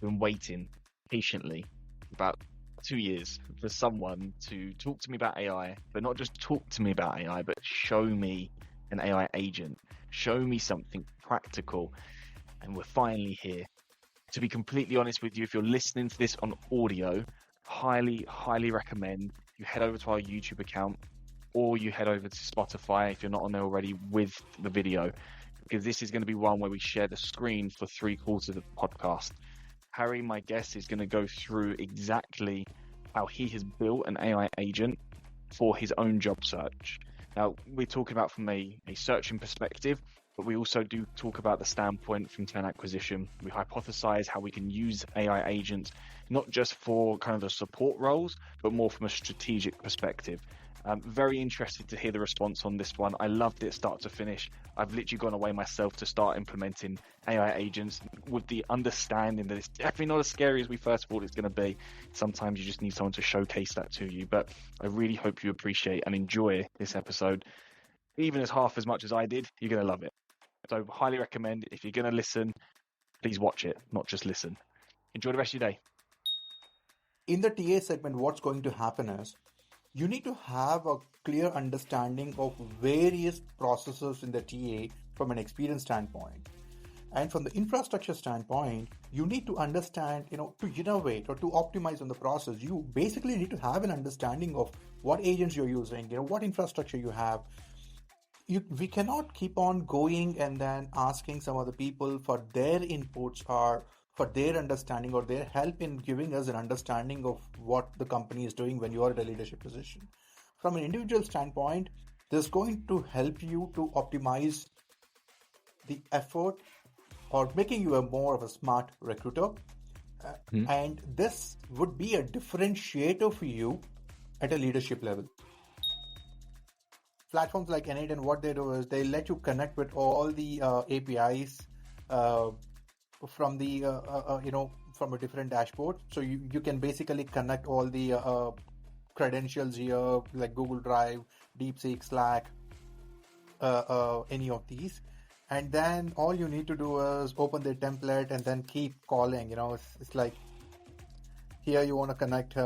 been waiting patiently about 2 years for someone to talk to me about AI, but not just talk to me about AI, but show me an AI agent, show me something practical. And we're finally here. To be completely honest with you, if you're listening to this on audio, highly recommend you head over to our YouTube account or you head over to Spotify if you're not on there already with the video, because this is going to be one where we share the screen for 3/4 of the podcast. Harry, my guest, is going to go through exactly how he has built an AI agent for his own job search. Now, we're talking about from a searching perspective, but we also do talk about the standpoint from talent acquisition. We hypothesize how we can use AI agents, not just for kind of the support roles, but more from a strategic perspective. I'm very interested to hear the response on this one. I loved it start to finish. I've literally gone away myself to start implementing AI agents with the understanding that it's definitely not as scary as we first thought it's going to be. Sometimes you just need someone to showcase that to you. But I really hope you appreciate and enjoy this episode. Even as half as much as I did, you're going to love it. So highly recommend, if you're going to listen, please watch it, not just listen. Enjoy the rest of your day. In the TA segment, what's going to happen is you need to have a clear understanding of various processes in the TA from an experience standpoint. And from the infrastructure standpoint, you need to understand, to innovate or to optimize on the process, you basically need to have an understanding of what agents you're using, what infrastructure you have. We cannot keep on going and then asking some other people for their inputs or for their understanding or their help in giving us an understanding of what the company is doing when you are at a leadership position. From an individual standpoint, this is going to help you to optimize the effort or making you a more of a smart recruiter. And this would be a differentiator for you at a leadership level. Platforms like N8, and what they do is they let you connect with all the APIs from the from a different dashboard. So you can basically connect all the credentials here, like Google Drive, DeepSeek, Slack, any of these. And then all you need to do is open the template and then keep calling. It's like here you want to connect.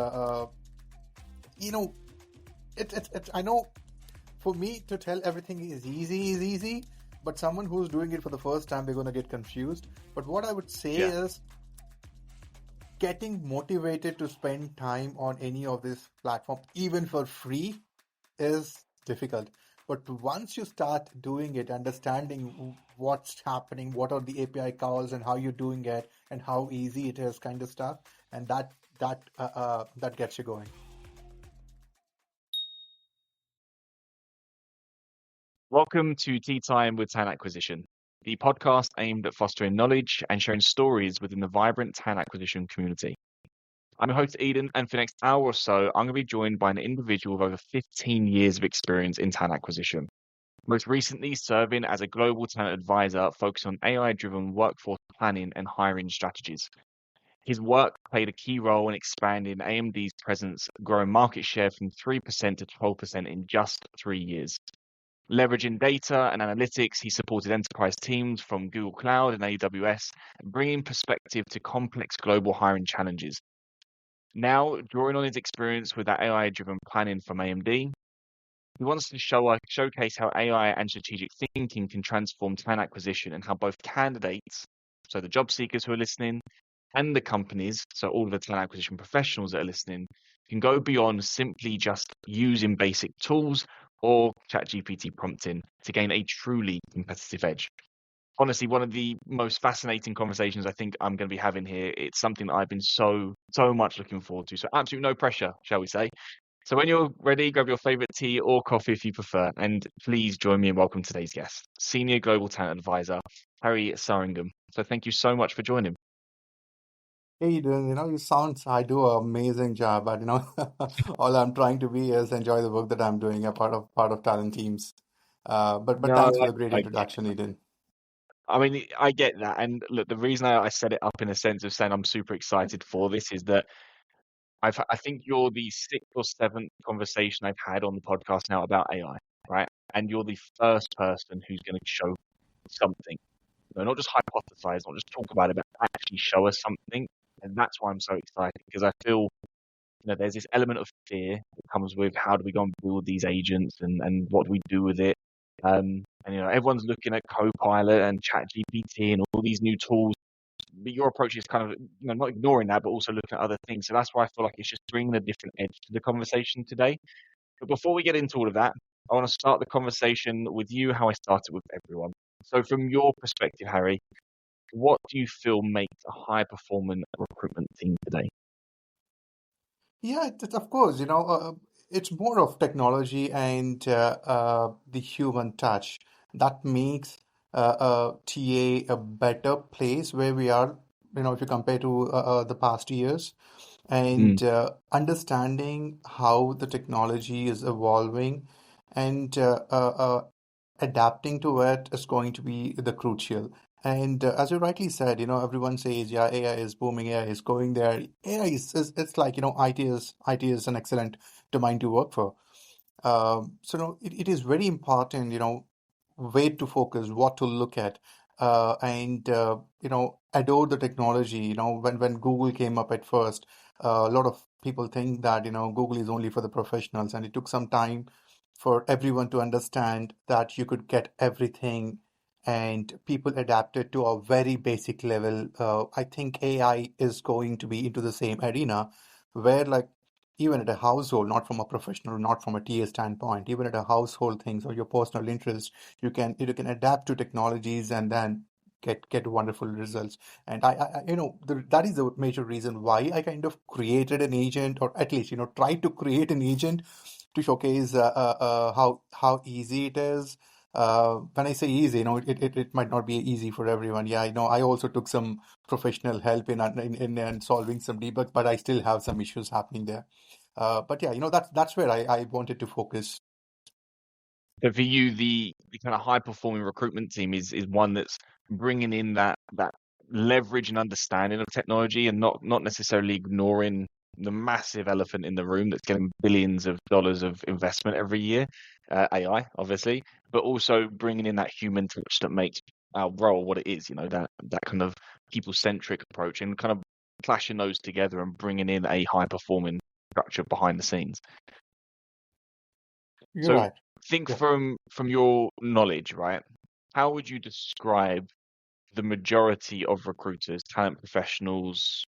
It's I know. For me to tell everything is easy, but someone who's doing it for the first time, they're going to get confused. But what I would say is getting motivated to spend time on any of this platform, even for free, is difficult. But once you start doing it, understanding what's happening, what are the API calls and how you're doing it and how easy it is kind of stuff, and that gets you going. Welcome to Tea Time with Talent Acquisition, the podcast aimed at fostering knowledge and sharing stories within the vibrant talent acquisition community. I'm your host, Eden, and for the next hour or so, I'm going to be joined by an individual with over 15 years of experience in talent acquisition. Most recently, serving as a global talent advisor focused on AI-driven workforce planning and hiring strategies. His work played a key role in expanding AMD's presence, growing market share from 3% to 12% in just 3 years. Leveraging data and analytics, he supported enterprise teams from Google Cloud and AWS, bringing perspective to complex global hiring challenges. Now, drawing on his experience with that AI-driven planning from AMD, he wants to showcase how AI and strategic thinking can transform talent acquisition and how both candidates, so the job seekers who are listening, and the companies, so all of the talent acquisition professionals that are listening, can go beyond simply just using basic tools or ChatGPT prompting to gain a truly competitive edge. Honestly, one of the most fascinating conversations I think I'm going to be having here. It's something that I've been so much looking forward to. So absolutely no pressure, shall we say. So when you're ready, grab your favorite tea or coffee if you prefer, and please join me in welcome today's guest, Senior Global Talent Advisor, Harry Sarangam. So thank you so much for joining. Hey, you doing? I do an amazing job, but all I'm trying to be is enjoy the work that I'm doing, a part of talent teams. But No, thanks for the great introduction, Eden. I mean, I get that. And look, the reason I set it up in a sense of saying I'm super excited for this is that I think you're the sixth or seventh conversation I've had on the podcast now about AI, right? And you're the first person who's going to show something. Not just hypothesize, not just talk about it, but actually show us something And that's why I'm so excited because I feel there's this element of fear that comes with how do we go and build these agents and what do we do with it. And everyone's looking at Copilot and ChatGPT and all these new tools. But your approach is kind of not ignoring that, but also looking at other things. So that's why I feel like it's just bringing a different edge to the conversation today. But before we get into all of that, I want to start the conversation with you, how I started with everyone. So from your perspective, Harry, what do you feel makes a high performing recruitment team today? Yeah, of course, it's more of technology and the human touch that makes TA a better place where we are, if you compare to the past years, Mm. and understanding how the technology is evolving and adapting to it is going to be the crucial. And as you rightly said, everyone says, yeah, AI is booming, AI is going there. AI is it's like, IT is an excellent domain to work for. So no, it is very important, where to focus, what to look at, and adore the technology. When Google came up at first, a lot of people think that Google is only for the professionals, and it took some time for everyone to understand that you could get everything, and people adapted to a very basic level. I think AI is going to be into the same arena where like even at a household, not from a professional, not from a TA standpoint, even at a household things or your personal interest, you can adapt to technologies and then get wonderful results. And that is the major reason why I kind of created an agent, or at least tried to create an agent to showcase how easy it is. When I say easy, it might not be easy for everyone. Yeah, I also took some professional help in solving some debug, but I still have some issues happening there. But yeah, that's where I wanted to focus. So for you, the kind of high performing recruitment team is one that's bringing in that leverage and understanding of technology and not necessarily ignoring the massive elephant in the room that's getting billions of dollars of investment every year, AI obviously, but also bringing in that human touch that makes our role what it is. That kind of people centric approach and kind of clashing those together and bringing in a high performing structure behind the scenes. You're So right. think Yeah. from your knowledge, right? How would you describe the majority of recruiters, talent professionals,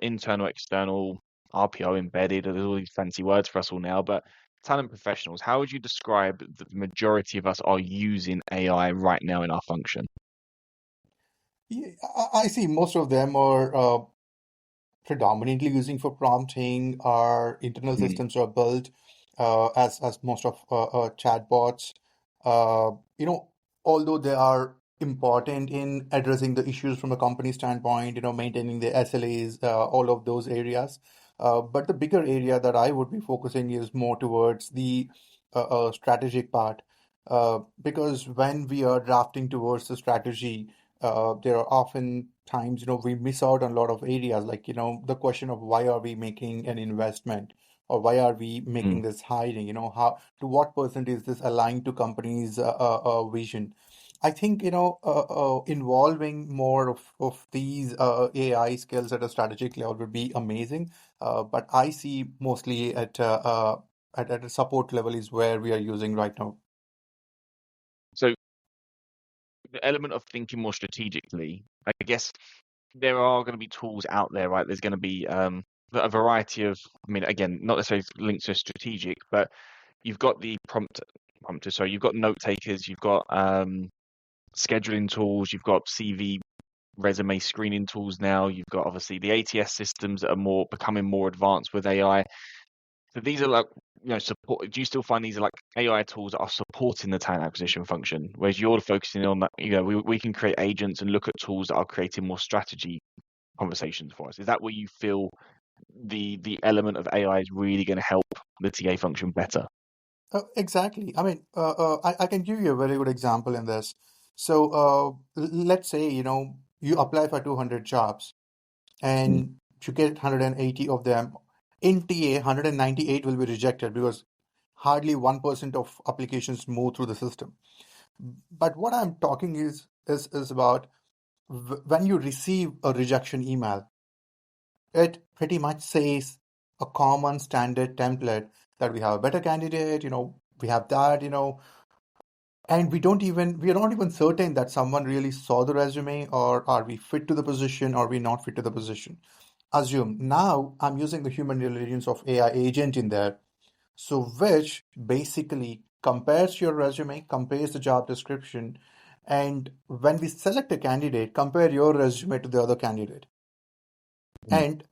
internal, external, RPO, embedded, there's all these fancy words for us all now, but talent professionals, how would you describe the majority of us are using AI right now in our function? Yeah, I see most of them are predominantly using for prompting. Our internal Mm, systems are built as most of chatbots. Uh, you know, Although they are important in addressing the issues from a company standpoint, maintaining the SLAs, all of those areas. But the bigger area that I would be focusing is more towards the strategic part. Because when we are drafting towards the strategy, there are often times we miss out on a lot of areas, like the question of why are we making an investment, or why are we making mm. this hiring, how to what percent is this aligned to companies vision. I think involving more of these AI skills at a strategic level would be amazing, but I see mostly at a support level is where we are using right now. So the element of thinking more strategically, I guess there are going to be tools out there, right? There's going to be a variety of, I mean, again, not necessarily linked to strategic, but you've got the prompter, so you've got note takers, you've got scheduling tools, you've got CV resume screening tools now, you've got obviously the ATS systems that are more becoming more advanced with AI. So these are like, support. Do you still find these are like AI tools that are supporting the talent acquisition function, whereas you're focusing on that? We can create agents and look at tools that are creating more strategy conversations for us. Is that where you feel the element of AI is really going to help the TA function better? Exactly. I mean, I can give you a very good example in this. So, let's say, you apply for 200 jobs Mm, and you get 180 of them. In TA, 198 will be rejected because hardly 1% of applications move through the system. But what I'm talking is about when you receive a rejection email. it pretty much says a common standard template that we have a better candidate, we have that, and we are not even certain that someone really saw the resume, or are we fit to the position, or we not fit to the position. Assume now I'm using the human intelligence of AI agent in there, so which basically compares your resume, compares the job description, and when we select a candidate, compare your resume to the other candidate. Mm. And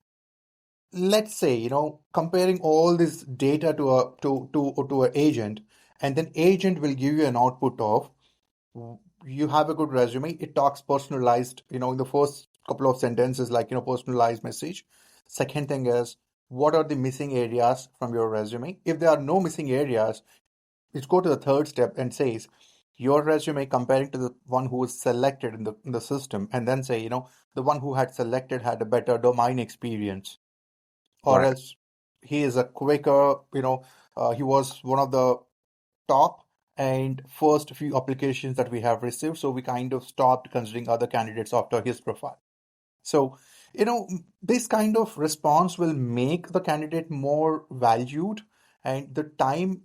let's say, comparing all this data to an agent, and then agent will give you an output of, you have a good resume. It talks personalized, in the first couple of sentences, like, personalized message. Second thing is, what are the missing areas from your resume? If there are no missing areas, let's go to the third step and says, your resume comparing to the one who was selected in the system, and then say, the one who had selected had a better domain experience, or Right. else he is a quicker, he was one of the top and first few applications that we have received. So we kind of stopped considering other candidates after his profile. So, this kind of response will make the candidate more valued, and the time,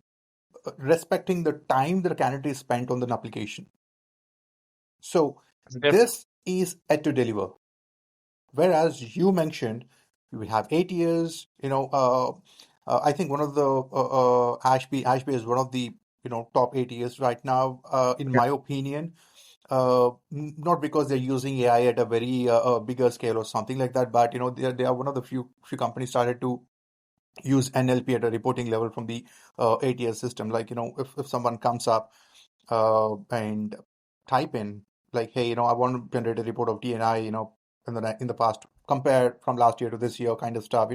respecting the time that the candidate spent on the application. So So this is yet to deliver. Whereas you mentioned we have 8 years, I think one of the Ashby is one of the top 8 years right now, in yeah. my opinion. Not because they're using AI at a very bigger scale or something like that, but they are one of the few companies started to use NLP at a reporting level from the 8 year system. Like, if someone comes up and type in, like, hey, I want to generate a report of DNI, in the past, compare from last year to this year, kind of stuff.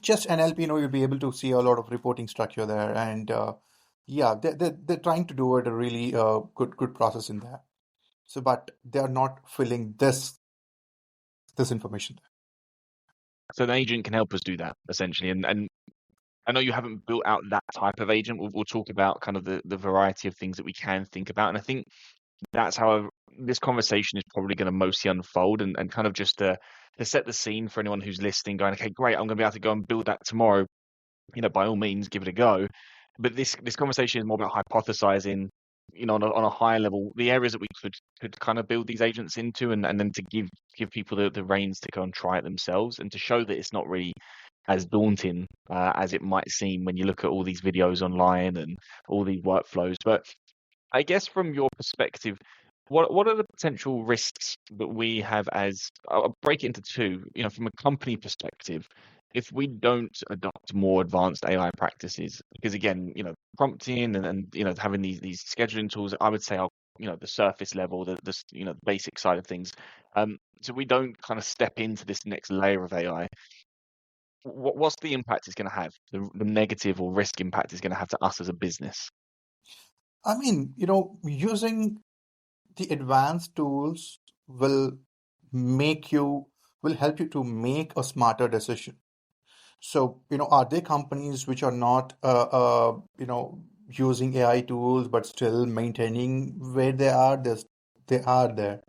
Just NLP, you'll be able to see a lot of reporting structure there, and yeah, they're trying to do it a really good process in there. So, but they are not filling this information. So an agent can help us do that essentially, and I know you haven't built out that type of agent. We'll talk about kind of the variety of things that we can think about, and I think that's how this conversation is probably going to mostly unfold, and kind of just to set the scene for anyone who's listening, going, okay, great, I'm going to be able to go and build that tomorrow. By all means, give it a go. But this conversation is more about hypothesizing, on a higher level, the areas that we could kind of build these agents into, and then to give people the reins to go and try it themselves, and to show that it's not really as daunting as it might seem when you look at all these videos online and all these workflows. But I guess from your perspective, what are the potential risks that we have as I'll break it into two, from a company perspective, if we don't adopt more advanced AI practices, because again, prompting and having these scheduling tools, I would say are, the surface level, the basic side of things. So we don't kind of step into this next layer of AI. What's the impact it's going to have, the negative or risk impact it's going to have to us as a business? I mean, using the advanced tools make you will help you to make a smarter decision. So, are there companies which are not, using AI tools but still maintaining where they are? They are there.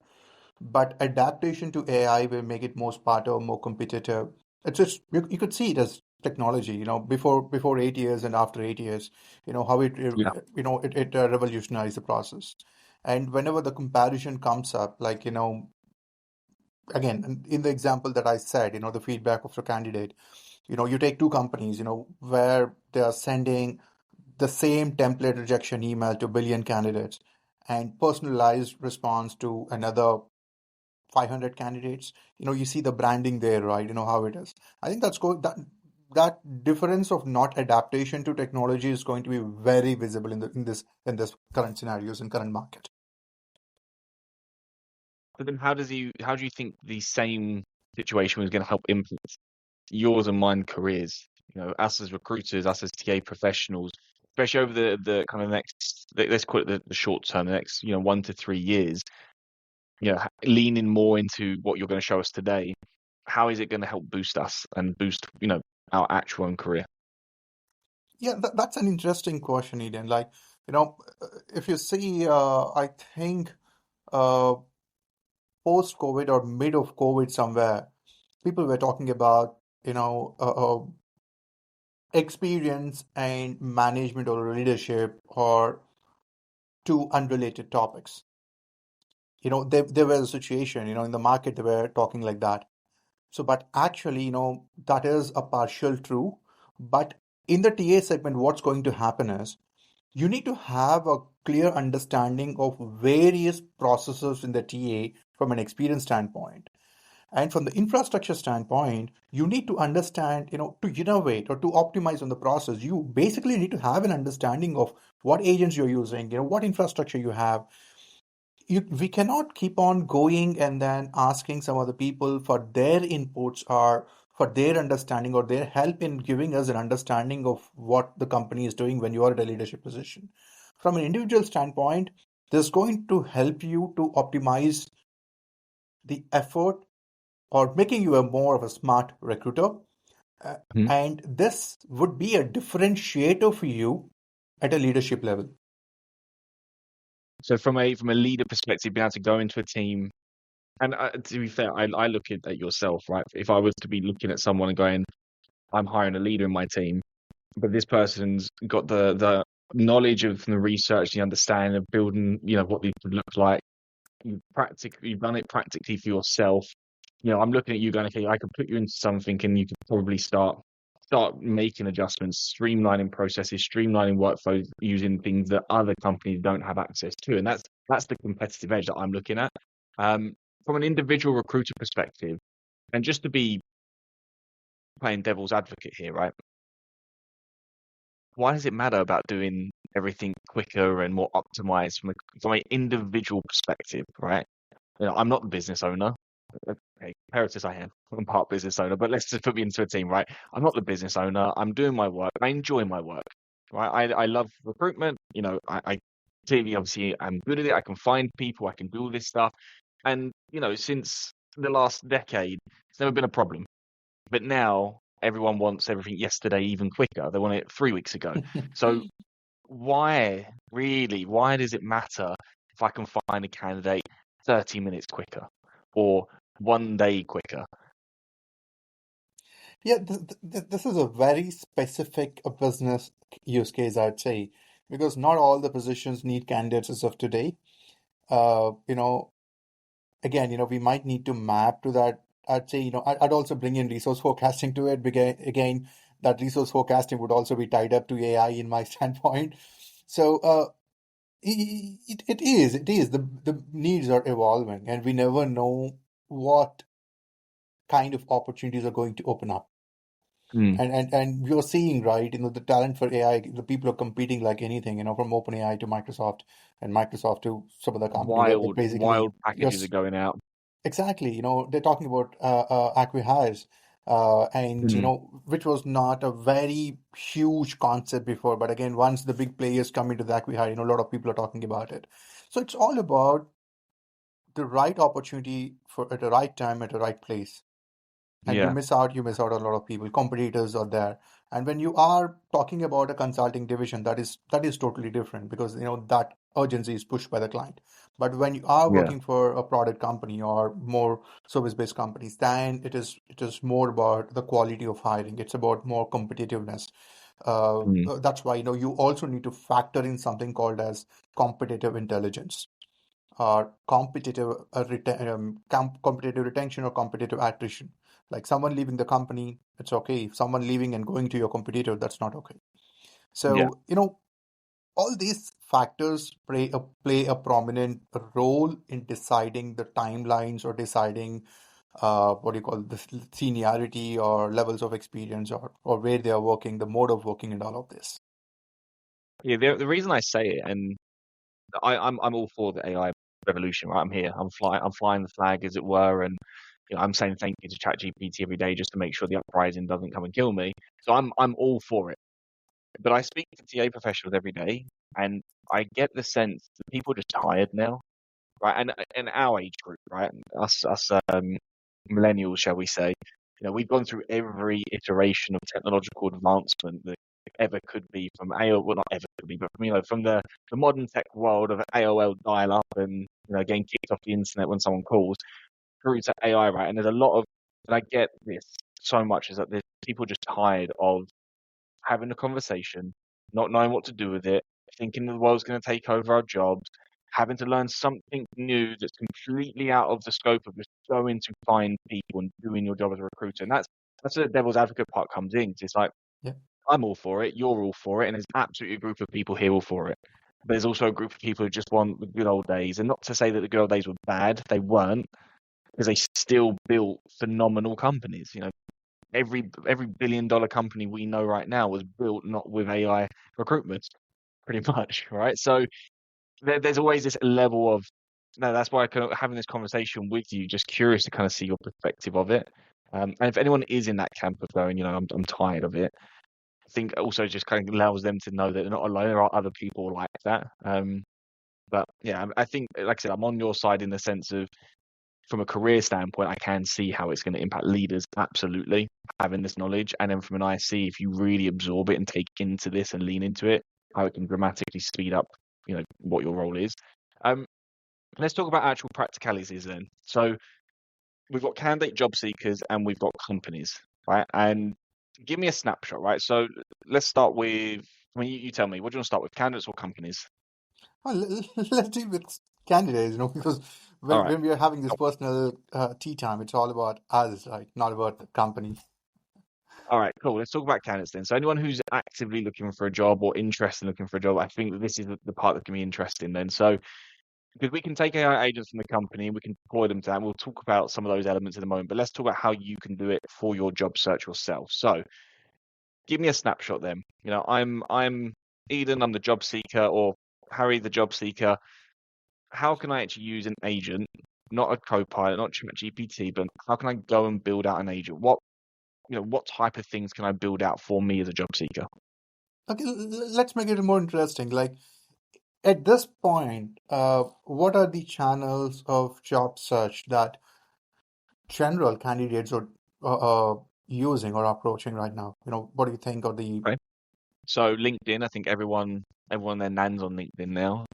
But adaptation to AI will make it more smarter, more competitive. It's just, you could see it as technology, before 8 years and after 8 years, how Yeah. it revolutionized the process. And whenever the comparison comes up, like, again, in the example that I said, the feedback of the candidate, you take two companies, where they are sending the same template rejection email to a billion candidates and personalized response to another 500 candidates. You see the branding there, right? How it is. I think that difference of not adaptation to technology is going to be very visible in this current scenarios in current market. But then how do you think the same situation was going to help impact yours and mine careers? Us as recruiters, us as TA professionals, especially over the kind of next, let's call it the short term, the next, 1 to 3 years, leaning more into what you're going to show us today. How is it going to help boost us and boost, our actual own career? Yeah, that's an interesting question, Eden. Like, if you see, I think, uh, post COVID or mid of COVID somewhere, people were talking about, experience and management or leadership or two unrelated topics. There was a situation, in the market, they were talking like that. So, but actually, that is a partial true. But in the TA segment, what's going to happen is you need to have a clear understanding of various processes in the TA from an experience standpoint. And from the infrastructure standpoint, you need to understand, to innovate or to optimize on the process, you basically need to have an understanding of what agents you're using, what infrastructure you have. We cannot keep on going and then asking some other people for their inputs or for their understanding or their help in giving us an understanding of what the company is doing when you are at a leadership position. From an individual standpoint, this is going to help you to optimize the effort or making you a more of a smart recruiter. Uh, Mhm. and this would be a differentiator for you at a leadership level. So from a leader perspective, being able to go into a team, and to be fair, I look at yourself, right? If I was to be looking at someone and going, I'm hiring a leader in my team, but this person's got the knowledge of the research, the understanding of building, what these would look like. You've done it practically for yourself. I'm looking at you going, okay, I could put you into something, and you could probably start making adjustments, streamlining processes, streamlining workflows using things that other companies don't have access to, and that's the competitive edge that I'm looking at. From an individual recruiter perspective, and just to be playing devil's advocate here, right? Why does it matter about doing everything quicker and more optimized from an individual perspective, right? I'm not the business owner. Okay, comparative I am. I'm part business owner, but let's just put me into a team, right? I'm not the business owner. I'm doing my work. I enjoy my work, right? I love recruitment. I clearly, obviously, I'm good at it. I can find people. I can do all this stuff. And, since the last decade, it's never been a problem. But now everyone wants everything yesterday, even quicker. They want it 3 weeks ago. So why does it matter if I can find a candidate 30 minutes quicker or 1 day quicker? Yeah, this is a very specific business use case, I'd say, because not all the positions need candidates as of today. Uh, you know, Again, we might need to map to that. I'd say, I'd also bring in resource forecasting to it. Because again, that resource forecasting would also be tied up to AI in my standpoint. So, it is the needs are evolving, and we never know what kind of opportunities are going to open up. Mm. And you're seeing, right, the talent for AI, the people are competing like anything, from OpenAI to Microsoft and Microsoft to some other company where Wild, basically wild packages are just going out. exactly, they're talking about acquihires, and Mm. which was not a very huge concept before, but again, once the big players come into the acquihire, a lot of people are talking about it. So it's all about the right opportunity for at the right time at the right place, and Yeah, you miss out on a lot of people. Competitors are there. And when you are talking about a consulting division, that is totally different, because that urgency is pushed by the client. But when you are yeah. working for a product company or more service-based companies, then it is more about the quality of hiring. It's about more competitiveness. Mm. That's why you also need to factor in something called as competitive intelligence, or competitive retention or competitive attrition. Like someone leaving the company, it's okay. If someone leaving and going to your competitor, that's not okay. Yeah. So, all these factors play a prominent role in deciding the timelines or deciding what do you call the seniority or levels of experience, or where they are working, the mode of working, and all of this. Yeah, the reason I say it, and I'm all for the AI revolution, right? I'm here. I'm flying the flag, as it were, and I'm saying thank you to ChatGPT every day just to make sure the uprising doesn't come and kill me. So I'm all for it. But I speak to TA professionals every day, and I get the sense that people are just tired now, right? And our age group, right? Us millennials, shall we say? We've gone through every iteration of technological advancement that ever could be, from AOL, well, not ever could be, but from the modern tech world of AOL dial-up and getting kicked off the internet when someone calls, through to AI, right? And there's a lot of and I get this so much, is that there's people just tired of having a conversation, not knowing what to do with it, thinking the world's going to take over our jobs, having to learn something new that's completely out of the scope of just going to find people and doing your job as a recruiter. And that's where the devil's advocate part comes in. 'Cause it's like, Yeah. I'm all for it, you're all for it, and there's absolutely a group of people here all for it. But there's also a group of people who just want the good old days. And not to say that the good old days were bad, they weren't, because they still built phenomenal companies. Every $1 billion company we know right now was built not with AI recruitment, pretty much, right? So there's always this level of no. That's why I kind of having this conversation with you, just curious to kind of see your perspective of it. And if anyone is in that camp of going, I'm tired of it, I think also just kind of allows them to know that they're not alone. There are other people like that. But yeah, I think, like I said, I'm on your side in the sense of from a career standpoint, I can see how it's going to impact leaders, absolutely, having this knowledge. And then from an IC, if you really absorb it and take into this and lean into it, how it can dramatically speed up, what your role is. Let's talk about actual practicalities then. So we've got candidate job seekers and we've got companies, right? And give me a snapshot, right? So let's start with, you tell me, what do you want to start with, candidates or companies? Well, let's deal with candidates, because All when, right. when we are having this personal tea time, it's all about us, right? Not about the company. All right, cool. Let's talk about candidates then. So anyone who's actively looking for a job or interested in looking for a job, I think that this is the part that can be interesting then. So because we can take AI agents from the company and we can deploy them to that. And we'll talk about some of those elements in a moment, but let's talk about how you can do it for your job search yourself. So give me a snapshot then. I'm Eden, I'm the job seeker, or Harry, the job seeker. How can I actually use an agent, not a co-pilot, not ChatGPT, but how can I go and build out an agent? What type of things can I build out for me as a job seeker? Okay, let's make it more interesting. Like at this point, what are the channels of job search that general candidates are using or approaching right now? What do you think of the? Okay. So LinkedIn, I think everyone their nan's on LinkedIn now.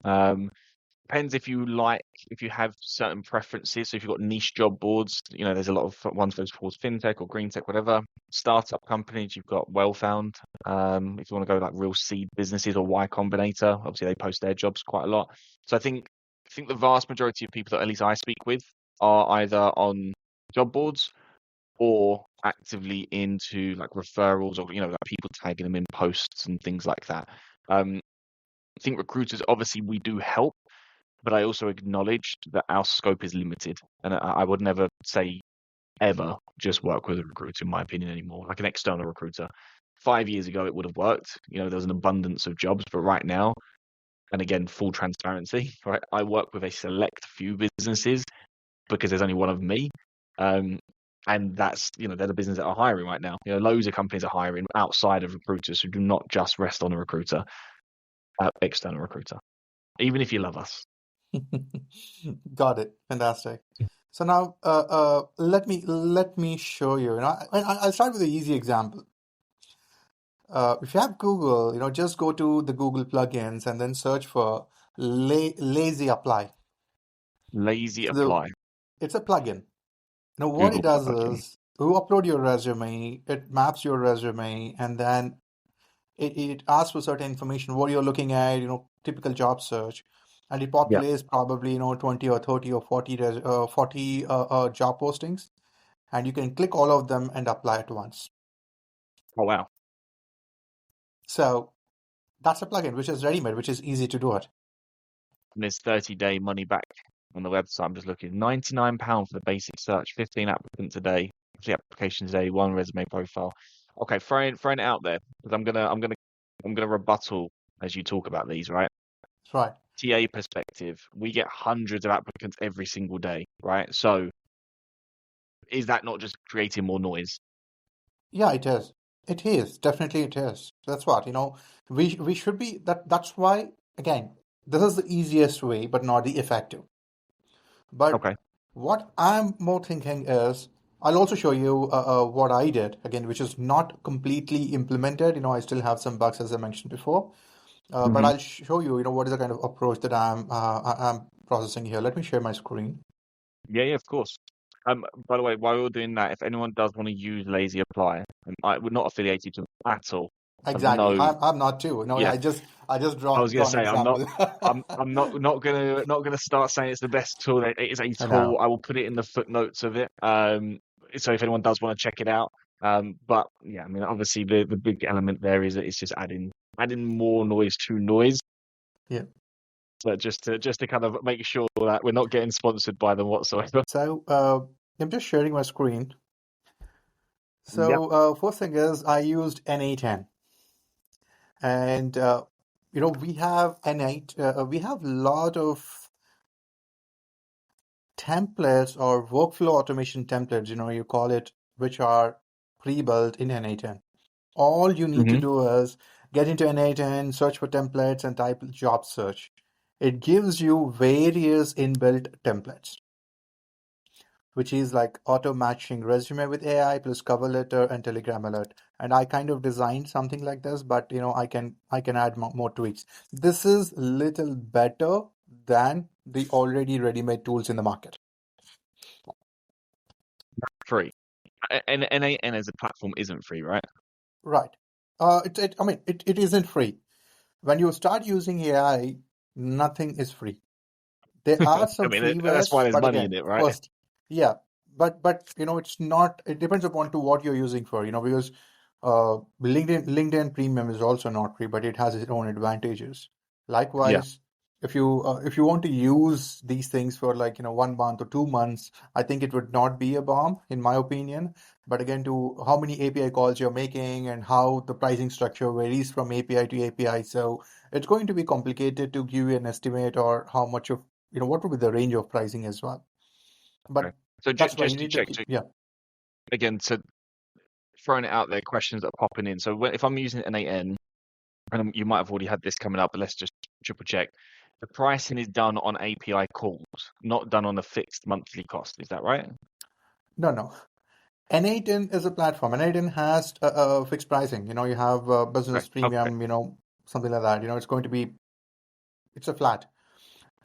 Depends if you have certain preferences. So if you've got niche job boards, there's a lot of ones towards fintech or green tech, whatever. Startup companies, you've got Wellfound. If you want to go like real seed businesses or Y Combinator, obviously they post their jobs quite a lot. So I think the vast majority of people that at least I speak with are either on job boards or actively into like referrals or like people tagging them in posts and things like that. I think recruiters, obviously we do help, but I also acknowledge that our scope is limited, and I would never say ever just work with a recruiter, in my opinion, anymore. Like an external recruiter. 5 years ago, it would have worked. There was an abundance of jobs, but right now, and again, full transparency, right? I work with a select few businesses because there's only one of me. And that's, they're the business that are hiring right now. Loads of companies are hiring outside of recruiters who do not just rest on a recruiter, external recruiter, even if you love us. Got it. Fantastic. So now, let me show you. I'll start with an easy example. If you have Google, just go to the Google plugins and then search for lazy apply. Lazy So apply. it's a plugin. What it Google does plugin. is you upload your resume, it maps your resume, and then it asks for certain information, what you're looking at, typical job search, and it Yeah. populates probably 20 or 30 or 40 job postings, and you can click all of them and apply at once. Oh wow. So that's a plugin which is ready-made, which is easy to do it. And there's 30-day money back on the website. I'm just looking. £99 for the basic search, 15 applicants a day, 3 applications a day, 1 resume profile. Okay, throwing it out there because I'm gonna rebuttal as you talk about these, right? That's right. TA perspective, we get hundreds of applicants every single day, right? So is that not just creating more noise? Yeah, it is. It is. Definitely it is. That's what, we should be that's why again, this is the easiest way, but not the effective. But Okay. what I'm more thinking is, I'll also show you what I did again, which is not completely implemented. I still have some bugs as I mentioned before, but Hmm. I'll show you, what is the kind of approach that I'm processing here. Let me share my screen. Yeah, of course. By the way, while you're doing that, if anyone does want to use Lazy Apply, we're not affiliated to them at all. I have Exactly. no, I'm not too. No, yeah. I just I was draw gonna an say I'm not. example. I'm not gonna start saying it's the best tool. It is a I tool. know. I will put it in the footnotes of it. So if anyone does want to check it out. But yeah, I mean, obviously the big element there is that it's just adding more noise to noise. Yeah. So just to kind of make sure that we're not getting sponsored by them whatsoever. So I'm just sharing my screen. Yep. So first thing is I used N8N, and we have N8. We have a lot of templates or workflow automation templates. You call it, which are pre-built in N8N. All you need to Hmm. do is get into N8N, search for templates, and type job search. It gives you various inbuilt templates, which is like auto matching resume with AI plus cover letter and Telegram alert. And I kind of designed something like this, but I can add more tweaks. This is little better than the already ready-made tools in the market. Free. And as a platform isn't free, right? Right. I mean, it isn't free. When you start using AI, nothing is free. There are I some mean, that's why freewares, there's but money in again, it, right? first, yeah, but it's not. It depends upon to what you're using for. Because LinkedIn Premium is also not free, but it has its own advantages. Yeah. Likewise, if you want to use these things for like 1 month or 2 months, I think it would not be a bomb in my opinion. But again, to how many API calls you're making and how the pricing structure varies from API to API, so it's going to be complicated to give you an estimate or how much of what would be the range of pricing as well. Okay. But So that's why you just to need to check, keep, yeah. again, so throwing it out there, questions that are popping in. So if I'm using an 8N, and you might have already had this coming up, but let's just triple check. The pricing is done on API calls, not done on a fixed monthly cost. Is that right? No. N8N is a platform. N8N has a fixed pricing. You have Okay. business Okay. premium, something like that. It's going to be, it's a flat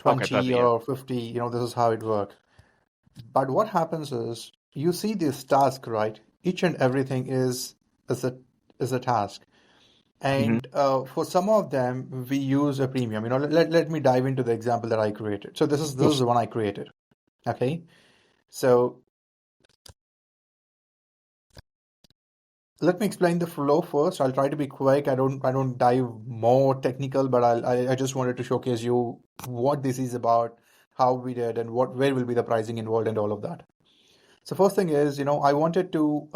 Okay. 20 Perfect. Yeah. or 50. This is how it works. But what happens is you see this task, right? Each and everything is a task. Hmm. And for some of them, we use a premium. Let me dive into the example that I created. So Of this is course. the one I created. Okay. So let me explain the flow first. I'll try to be quick. I don't dive more technical, but I just wanted to showcase you what this is about, how we did, and where will be the pricing involved and all of that. So first thing is, I wanted to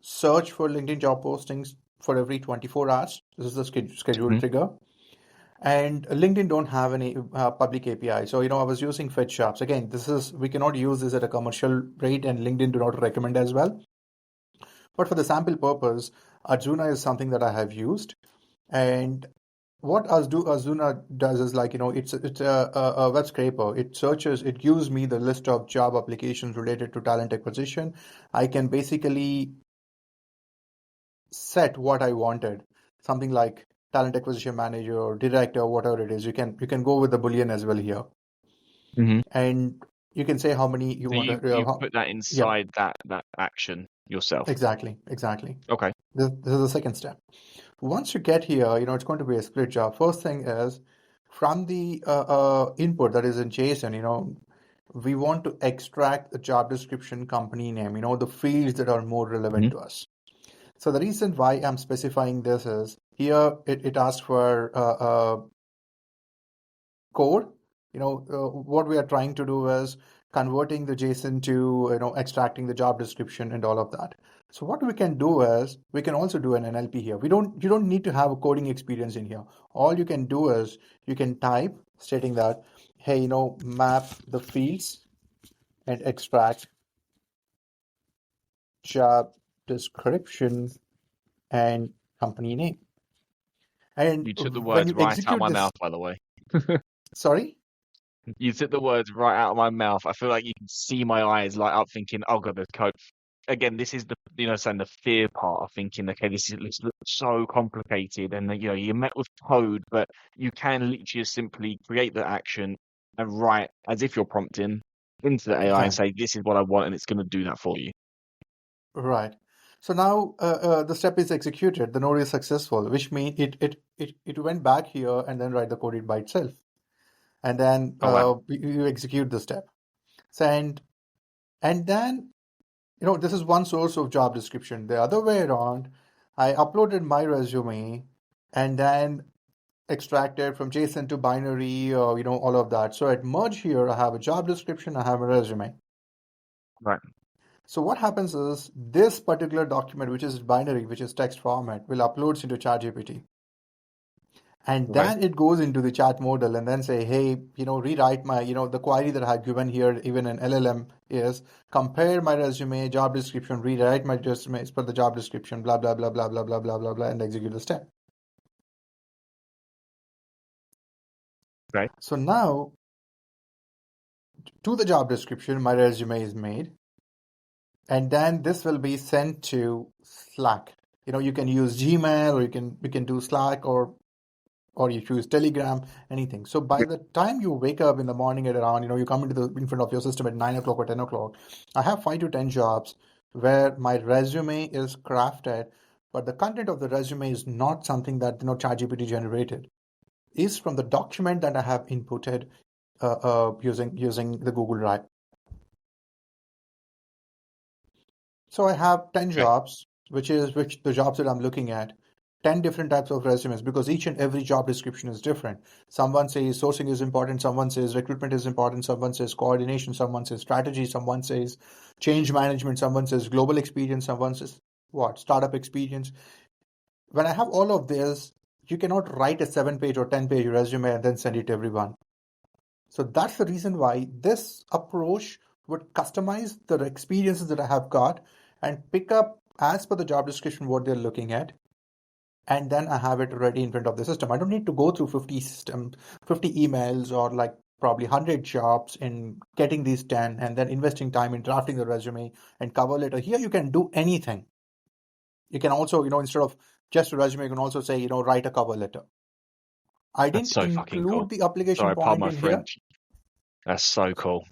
search for LinkedIn job postings for every 24 hours. This is the schedule Hmm. trigger. And LinkedIn don't have any public API. So, I was using fetch sharps. Again, we cannot use this at a commercial rate, and LinkedIn do not recommend as well. But for the sample purpose, Arjuna is something that I have used. And what Arjuna does is like, it's a web scraper. It searches, it gives me the list of job applications related to talent acquisition. I can basically set what I wanted, something like talent acquisition manager or director, whatever it is. You can go with the Boolean as well here, Hmm. and you can say how many you So want to. you put that Yeah, inside that action yourself. exactly. Okay. This is the second step. Once you get here, it's going to be a split job. First thing is from the input that is in JSON, we want to extract the job description, company name, the fields that are more relevant Hmm. to us. So the reason why I'm specifying this is here it asks for code. What we are trying to do is converting the JSON to extracting the job description and all of that. So what we can do is we can also do an NLP here. You don't need to have a coding experience in here. All you can do is you can type stating that, hey, map the fields and extract job description and company name. And You took the when words you right out of execute my this, mouth, by the way. sorry. You took the words right out of my mouth. I feel like you can see my eyes light up thinking, oh god, there's code. Again, this is saying the fear part of thinking, okay, this looks so complicated, and you're met with code, but you can literally just simply create the action and write as if you're prompting. into the AI and Exactly. say, this is what I want, and it's going to do that for you. Right. So now the step is executed. The node is successful, which means it went back here and then write the code it by itself. And then Oh, wow. you execute the step. So, and then, this is one source of job description. The other way around, I uploaded my resume and then extracted from JSON to binary, or, all of that. So at merge here, I have a job description, I have a resume. Right. So what happens is this particular document, which is binary, which is text format, will uploads into ChatGPT. And Okay. then it goes into the chat model and then say, hey, rewrite my, the query that I have given here, even an LLM, is compare my resume, job description, rewrite my resume as per the job description, blah, blah, blah, blah, blah, blah, blah, blah, blah, and execute the step. Okay. So now to the job description, my resume is made. And then this will be sent to Slack. You can use Gmail, or you can do Slack, or you choose Telegram, anything. So by the time you wake up in the morning at around, you come in front of your system at 9 o'clock or 10 o'clock. I have 5 to 10 jobs where my resume is crafted, but the content of the resume is not something that ChatGPT generated. It's from the document that I have inputted using the Google Drive. So I have 10 Okay. jobs, which the jobs that I'm looking at, 10 different types of resumes, because each and every job description is different. Someone says sourcing is important, someone says recruitment is important, someone says coordination, someone says strategy, someone says change management, someone says global experience, someone says startup experience. When I have all of this, you cannot write a 7-page or 10-page resume and then send it to everyone. So that's the reason why this approach would customize the experiences that I have got and pick up as per the job description what they're looking at. And then I have it ready in front of the system. I don't need to go through 50 emails, or like probably 100 jobs in getting these 10 and then investing time in drafting the resume and cover letter. Here you can do anything. You can also, instead of just a resume, you can also say, write a cover letter. I That's didn't so fucking cool. include the application Sorry, pardon point my in here. French. That's so cool.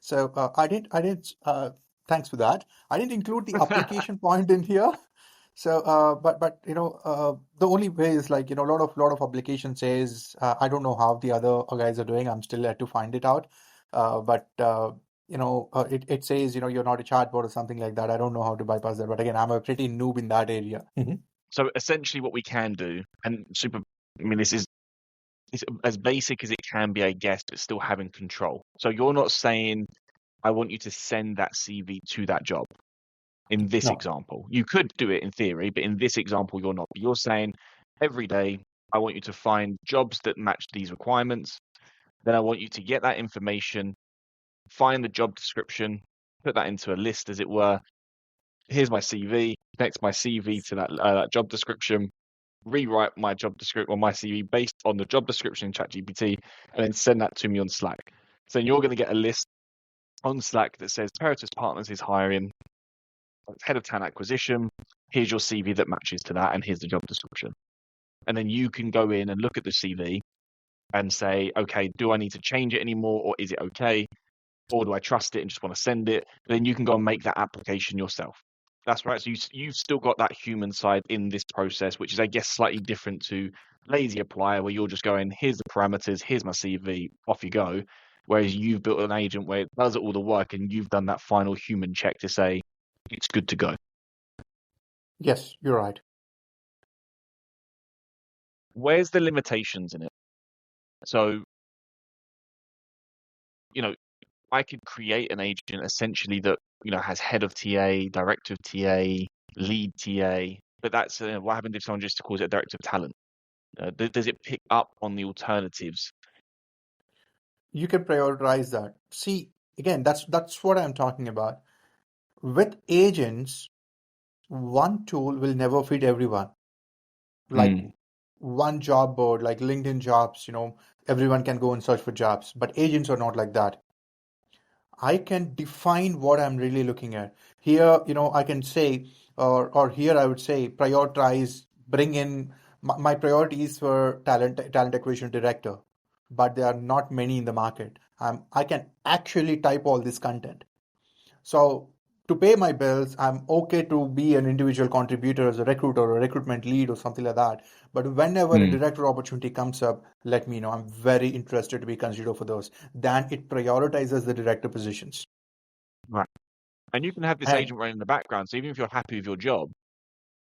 So I didn't. Thanks for that. I didn't include the application point in here. So, but the only way is like a lot of application says I don't know how the other guys are doing. I'm still yet to find it out. But it says you're not a chatbot or something like that. I don't know how to bypass that. But again, I'm a pretty noob in that area. So essentially what we can do, and this is it's as basic as it can be, I guess, but still having control. So you're not saying, I want you to send that CV to that job. In this No. example, you could do it in theory, but in this example, you're not. You're saying every day, I want you to find jobs that match these requirements. Then I want you to get that information, find the job description, put that into a list, as it were. Here's my CV, connect my CV to that job description, rewrite my job description or my CV based on the job description in ChatGPT, and then send that to me on Slack. So you're going to get a list on Slack that says Peritus Partners is hiring head of talent acquisition. Here's your CV that matches to that, and here's the job description. And then you can go in and look at the CV and say, okay, do I need to change it anymore, or is it okay? Or do I trust it and just want to send it? Then you can go and make that application yourself. That's right. So you've still got that human side in this process, which is, I guess, slightly different to lazy apply, where you're just going, here's the parameters, here's my CV, off you go. Whereas you've built an agent where it does all the work, and you've done that final human check to say it's good to go. Yes, you're right. Where's the limitations in it? So, I could create an agent essentially that, has head of TA, director of TA, lead TA, but that's what happens if someone just calls it a director of talent? Does it pick up on the alternatives? You can prioritize that. See, again, that's what I'm talking about. With agents, one tool will never fit everyone. Like one job board, like LinkedIn jobs, everyone can go and search for jobs, but agents are not like that. I can define what I'm really looking at. Here, I can say, or here I would say, prioritize, bring in my priorities for talent acquisition director, but there are not many in the market. I can actually type all this content. So to pay my bills, I'm okay to be an individual contributor as a recruiter or a recruitment lead or something like that. But whenever a Mm, director opportunity comes up, let me know. I'm very interested to be considered for those. Then it prioritizes the director positions. right. And you can have this And agent running in the background. So even if you're happy with your job,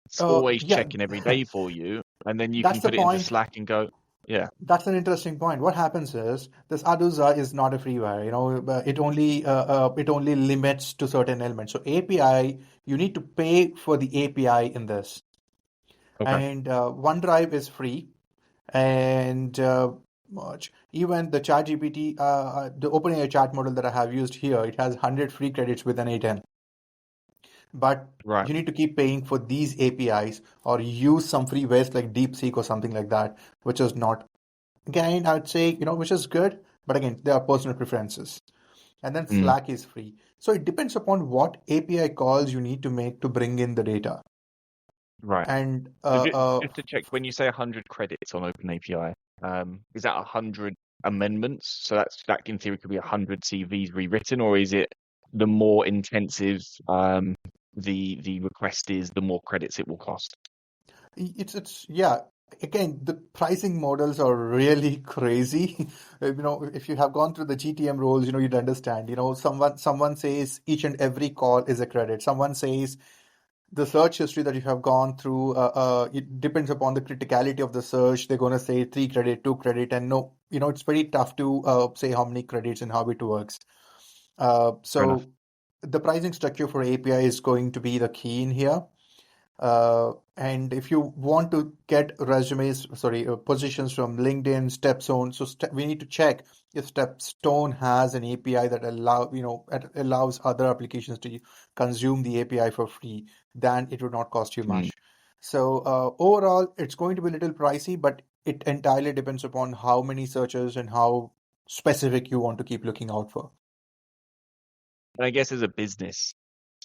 it's always yeah, checking every day for you, and then you that's can the put it into point. Slack and go, yeah, That's an interesting point. What happens is this Aduza is not a freeware. It only limits to certain elements. So API, you need to pay for the API in this. okay, And OneDrive is free. And much even the ChatGPT, the OpenAI chat model that I have used here, it has 100 free credits with an A10. But right. you need to keep paying for these APIs or use some freewares like DeepSeek or something like that, which is not. Again, I would say, which is good, but again, there are personal preferences. And then Mm, Slack is free. So it depends upon what API calls you need to make to bring in the data. right. And So just to check, when you say 100 credits on OpenAPI, is that 100 amendments? So that in theory could be 100 CVs rewritten, or is it the more intensive the request is, the more credits it will cost? it's yeah. Again, the pricing models are really crazy. If you have gone through the GTM roles, you'd understand. Someone says each and every call is a credit. Someone says the search history that you have gone through, it depends upon the criticality of the search. They're going to say 3 credit, 2 credit, and no, it's very tough to say how many credits and how it works. Fair enough. So the pricing structure for API is going to be the key in here. And if you want to get positions from LinkedIn, Stepstone, so we need to check if Stepstone has an API that allows other applications to consume the API for free. Then it would not cost you Mm. much. So overall, it's going to be a little pricey, but it entirely depends upon how many searches and how specific you want to keep looking out for. And I guess as a business,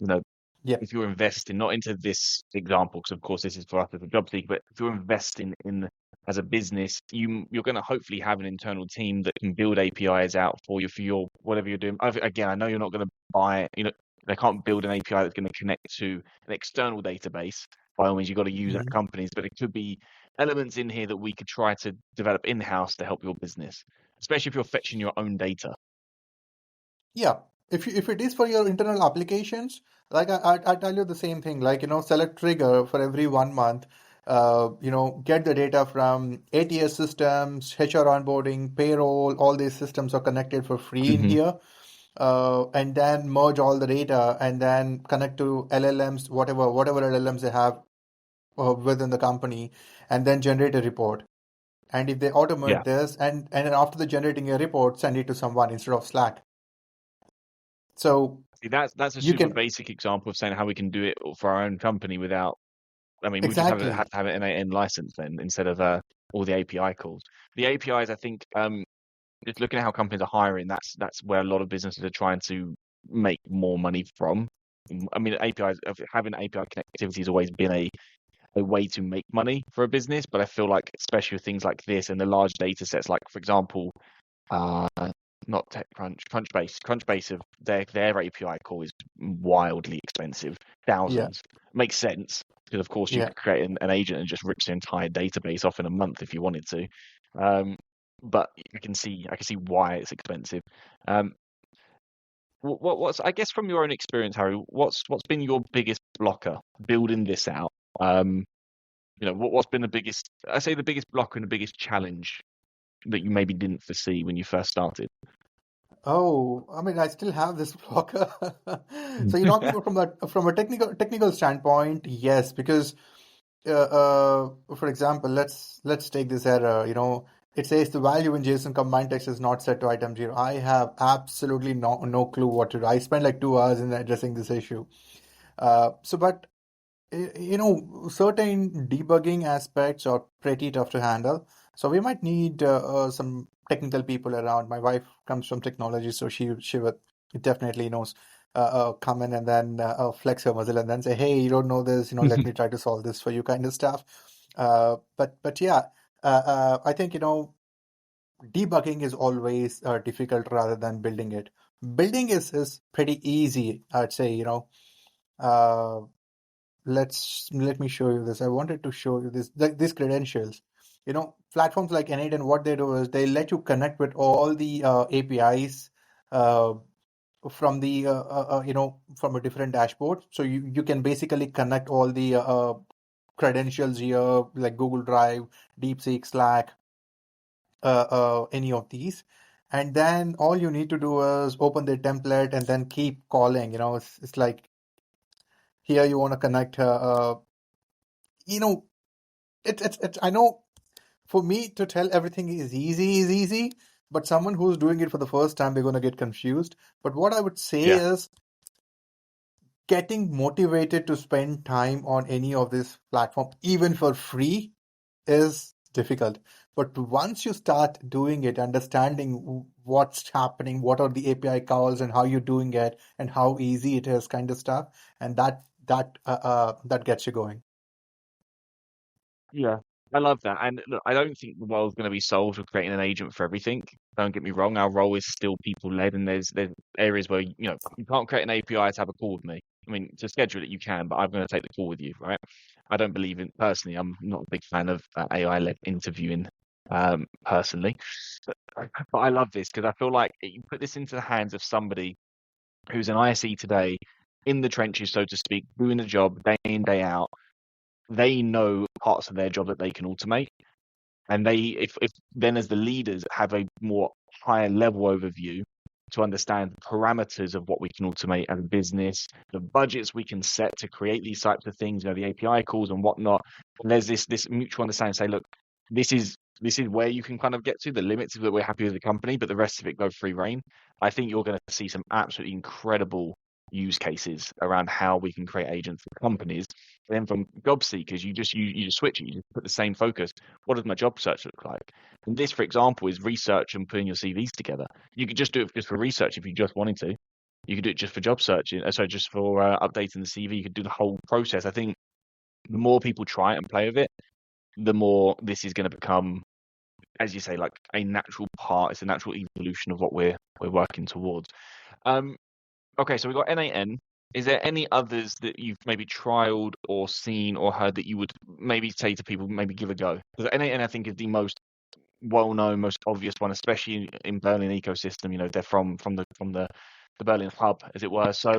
you know, Yep. if you're investing not into this example, because of course this is for us as a job seeker, but if you're investing in as a business, you're going to hopefully have an internal team that can build APIs out for you for your whatever you're doing. Again, I know you're not going to buy, they can't build an API that's going to connect to an external database. By all means, you've got to use that Mhm. companies, but it could be elements in here that we could try to develop in-house to help your business, especially if you're fetching your own data. Yeah, if it is for your internal applications, like I tell you the same thing, like select trigger for every 1 month, get the data from ATS systems, HR onboarding, payroll, all these systems are connected for free in Hmm. here. And then merge all the data and then connect to LLMs, whatever LLMs they have within the company, and then generate a report. And if they Yeah. automate this, and then after the generating a report, send it to someone instead of Slack. So See, that's a you super can basic example of saying how we can do it for our own company without. I mean, we just have exactly. to have an N license then instead of all the API calls. The APIs, I think, just looking at how companies are hiring, that's where a lot of businesses are trying to make more money from. I mean, APIs having API connectivity has always been a way to make money for a business, but I feel like especially with things like this and the large data sets, like for example, uh, not TechCrunch, Crunchbase of their API call is wildly expensive, Yeah, thousands. Makes sense because of course you yeah. could create an agent and just rip the entire database off in a month if you wanted to. Um, but I can see why it's expensive. Um, what's I guess from your own experience, Harry, what's been your biggest blocker building this out? Um, what's been the biggest? I say the biggest blocker and the biggest challenge that you maybe didn't foresee when you first started. Oh, I mean, I still have this blocker. So you're talking about from a technical standpoint, yes, because for example, let's take this error. It says the value in JSON combined text is not set to item 0. I have absolutely no clue what to do. I spent like 2 hours in addressing this issue. But certain debugging aspects are pretty tough to handle. So we might need some technical people around. My wife comes from technology, so she would definitely knows. Come in and then flex her muscle and then say, "Hey, you don't know this. Let me try to solve this for you," kind of stuff. But yeah, I think debugging is always difficult rather than building it. Building is pretty easy, I'd say. Uh, let me show you this. I wanted to show you these credentials. Platforms like N8, and what they do is they let you connect with all the APIs uh, from the from a different dashboard. So you can basically connect all the credentials here, like Google Drive, DeepSeek, Slack, any of these. And then all you need to do is open the template and then keep calling. It's like here you want to connect. You know, I know for me to tell everything is easy, but someone who's doing it for the first time, they're going to get confused. But what I would say Yeah. is getting motivated to spend time on any of this platform, even for free, is difficult. But once you start doing it, understanding what's happening, what are the API calls, and how you're doing it, and how easy it is, kind of stuff, and that gets you going. Yeah, I love that. And look, I don't think the world's going to be solved with creating an agent for everything. Don't get me wrong, our role is still people led, and there's areas where you can't create an API to have a call with me. I mean, to schedule it you can, but I'm going to take the call with you, right? I don't believe in personally. I'm not a big fan of AI led interviewing, personally. But I love this because I feel like you put this into the hands of somebody who's an ISE today, in the trenches, so to speak, doing the job day in day out. They know parts of their job that they can automate, and if then as the leaders have a more higher level overview to understand the parameters of what we can automate as a business, the budgets we can set to create these types of things, the API calls and whatnot. And there's this mutual understanding. Say, look, this is where you can kind of get to the limits of that we're happy with the company, but the rest of it go free reign. I think you're going to see some absolutely incredible use cases around how we can create agents for companies. And then from job seekers, you just switch it. You just put the same focus. What does my job search look like? And this, for example, is research and putting your CVs together. You could just do it just for research if you just wanted to. You could do it just for job searching. Sorry, just for updating the CV. You could do the whole process. I think the more people try it and play with it, the more this is going to become, as you say, like a natural part. It's a natural evolution of what we're working towards. Um, okay, so we've got N8N. Is there any others that you've maybe trialed or seen or heard that you would maybe say to people, maybe give a go? Because N8N, I think, is the most well-known, most obvious one, especially in Berlin ecosystem. They're from the Berlin hub, as it were. So,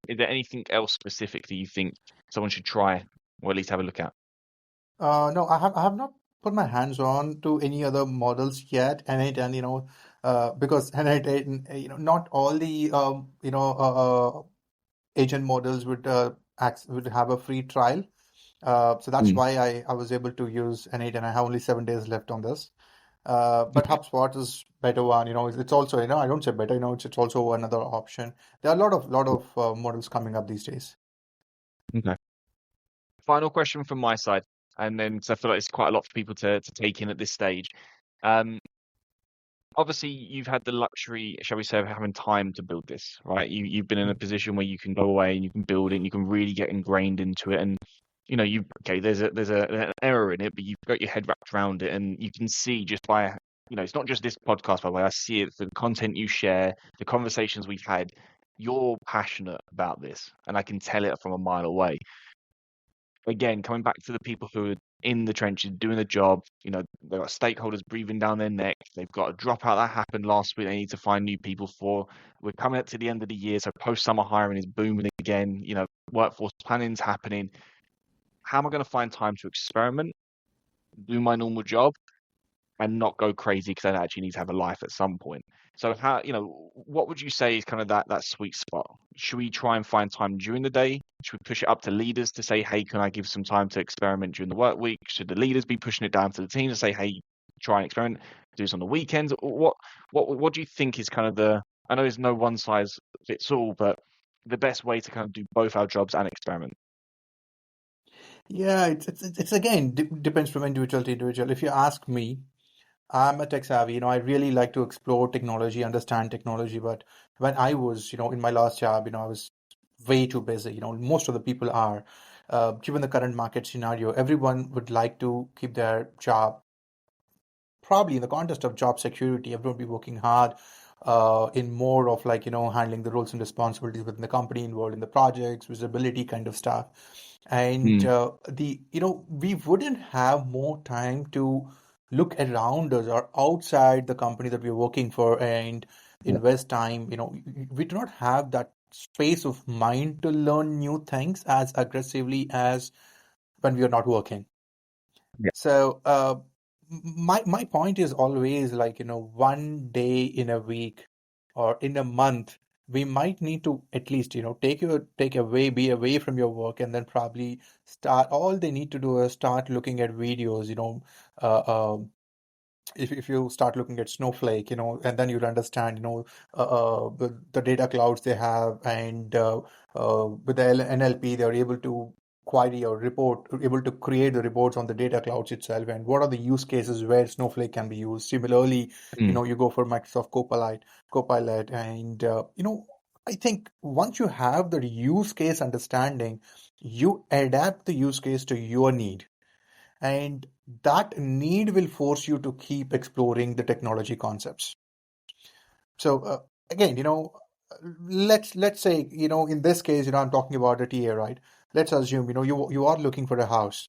is there anything else specific that you think someone should try or at least have a look at? No, I have not put my hands on to any other models yet, and because not all the agent models would have a free trial. So that's Mm. why I was able to use N8, and I have only 7 days left on this. But HubSpot is better one. It's also, I don't say better. It's also another option. There are a lot of models coming up these days. Okay. Final question from my side, and then because I feel like it's quite a lot for people to take in at this stage. Um, Obviously, you've had the luxury, shall we say, of having time to build this, right? You've been in a position where you can go away and you can build it, and you can really get ingrained into it, and there's an error in it, but you've got your head wrapped around it, and you can see just by it's not just this podcast, by the way. I see it for the content you share, the conversations we've had. You're passionate about this, and I can tell it from a mile away. Again, coming back to the people who are in the trenches doing the job, they've got stakeholders breathing down their neck. They've got a dropout that happened last week. They need to find new people for. We're coming up to the end of the year, so post-summer hiring is booming again. Workforce planning's happening. How am I going to find time to experiment, do my normal job, and not go crazy because I actually need to have a life at some point? So what would you say is kind of that sweet spot? Should we try and find time during the day? Should we push it up to leaders to say, hey, can I give some time to experiment during the work week? Should the leaders be pushing it down to the team to say, hey, try and experiment, do this on the weekends? What do you think is kind of I know there's no one size fits all, but the best way to kind of do both our jobs and experiment? Yeah, it's again depends from individual to individual. If you ask me, I'm a tech savvy. I really like to explore technology, understand technology. But when I was, in my last job, I was way too busy. Most of the people are. Given the current market scenario, everyone would like to keep their job probably in the context of job security, everyone will be working hard in more of like, handling the roles and responsibilities within the company, involved in the projects, visibility kind of stuff. And Mm. we wouldn't have more time to look around us or outside the company that we're working for and Yeah. invest time. We do not have that space of mind to learn new things as aggressively as when we are not working. Yeah. So my point is always like, one day in a week or in a month, we might need to at least, be away from your work, and then probably start. All they need to do is start looking at videos, uh, um, if you start looking at Snowflake, and then you'll understand, the data clouds they have, and with the NLP, they're able to query or report, able to create the reports on the data clouds itself, and what are the use cases where Snowflake can be used. Similarly, Mm. you go for Microsoft Copilot, and I think once you have the use case understanding, you adapt the use case to your need, and that need will force you to keep exploring the technology concepts. So again, let's say, in this case, I'm talking about a TA, right? Let's assume, you are looking for a house,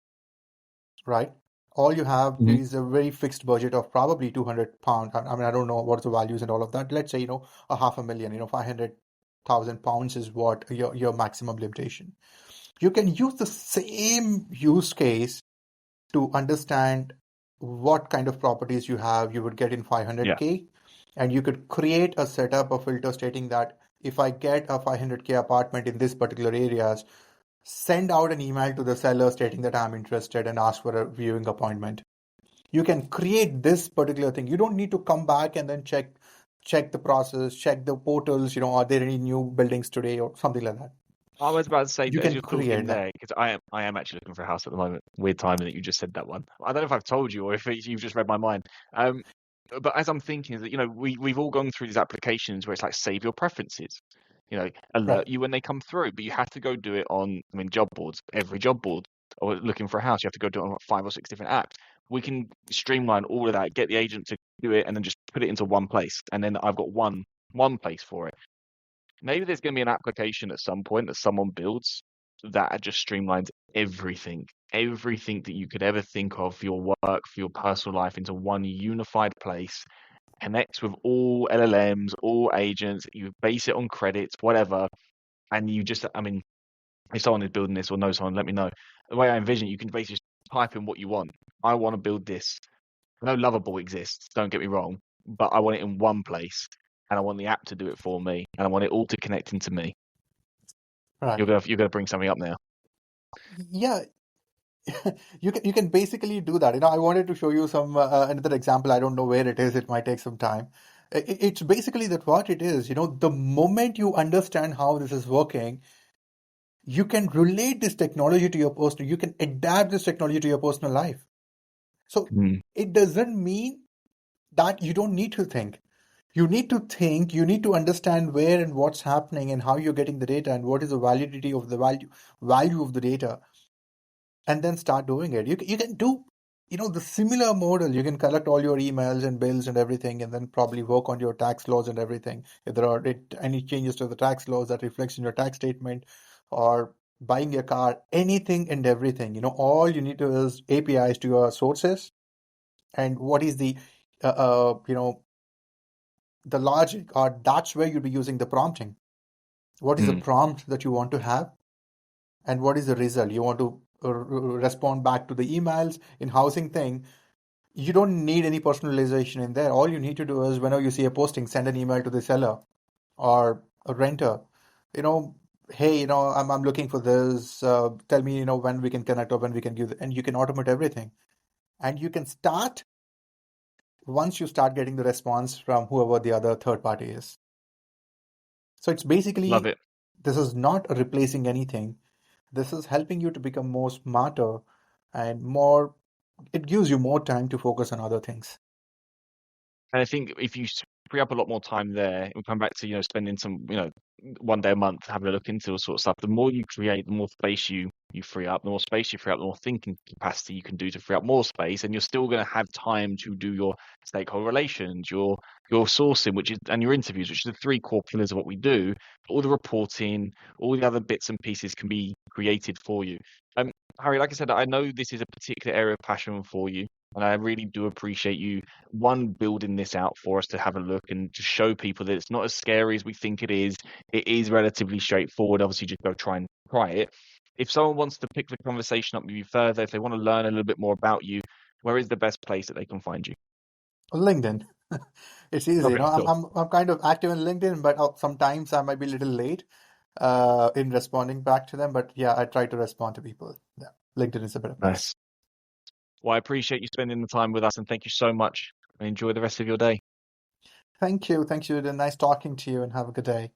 right? All you have Mhm. is a very fixed budget of probably £200. I mean, I don't know what's the values and all of that. Let's say, a half a million, £500,000 is what your maximum limitation. You can use the same use case to understand what kind of properties you have, you would get in Yeah. 500K. And you could create a setup, a filter stating that if I get a 500K apartment in this particular areas, send out an email to the seller stating that I'm interested and ask for a viewing appointment. You can create this particular thing. You don't need to come back and then check the process, check the portals, are there any new buildings today or something like that. I was about to say You that as can you're talking create that. there, because I am actually looking for a house at the moment. Weird timing that you just said that one. I don't know if I've told you or if you've just read my mind. Um, but as I'm thinking that, we've all gone through these applications where it's like save your preferences, Right. alert you when they come through, but you have to go do it on, I mean, job boards, every job board, or looking for a house, you have to go do it on like 5 or 6 different apps. We can streamline all of that, get the agent to do it, and then just put it into one place, and then I've got one place for it. Maybe there's going to be an application at some point that someone builds that just streamlines everything that you could ever think of for your work, for your personal life into one unified place, connects with all LLMs, all agents, you base it on credits, whatever, and you just, I mean, if someone is building this or knows someone, let me know. The way I envision it, you can basically just type in what you want. I want to build this. I know Lovable exists, don't get me wrong, but I want it in one place, and I want the app to do it for me, and I want it all to connect into me. Right. You're gonna bring something up now. Yeah, you can basically do that. I wanted to show you some another example. I don't know where it is. It might take some time. It's basically that what it is. The moment you understand how this is working, you can relate this technology to your personal. You can adapt this technology to your personal life. So Mm, it doesn't mean that you don't need to think. You need to think. You need to understand where and what's happening and how you're getting the data and what is the validity of the value of the data, and then start doing it. You can do, the similar model. You can collect all your emails and bills and everything, and then probably work on your tax laws and everything. If there are any changes to the tax laws that reflects in your tax statement, or buying a car, anything and everything. All you need to is APIs to your sources, and what is the logic, or that's where you'll be using the prompting. What is the mm. prompt that you want to have? And what is the result? You want to respond back to the emails in housing thing. You don't need any personalization in there. All you need to do is whenever you see a posting, send an email to the seller or a renter. You know, hey, I'm looking for this. Tell me, when we can connect or when we can give, and you can automate everything. And you can start once you start getting the response from whoever the other third party is. So it's Love basically, it. this is not replacing anything. This is helping you to become more smarter and it gives you more time to focus on other things. And I think if you free up a lot more time there. And we'll come back to, spending some, one day a month having a look into all sort of stuff. The more you create, the more space you free up. The more space you free up, the more thinking capacity you can do to free up more space. And you're still going to have time to do your stakeholder relations, your sourcing, and your interviews, which are the three core pillars of what we do. All the reporting, all the other bits and pieces can be created for you. Harry, like I said, I know this is a particular area of passion for you. And I really do appreciate you, one, building this out for us to have a look and to show people that it's not as scary as we think it is. It is relatively straightforward. Obviously, just go try it. If someone wants to pick the conversation up with you further, if they want to learn a little bit more about you, where is the best place that they can find you? LinkedIn. It's easy. Okay, cool. I'm kind of active in LinkedIn, but sometimes I might be a little late in responding back to them. But yeah, I try to respond to people. Yeah, LinkedIn is a better place. Nice. Well, I appreciate you spending the time with us, and thank you so much. And enjoy the rest of your day. Thank you. Thank you. Nice talking to you, and have a good day.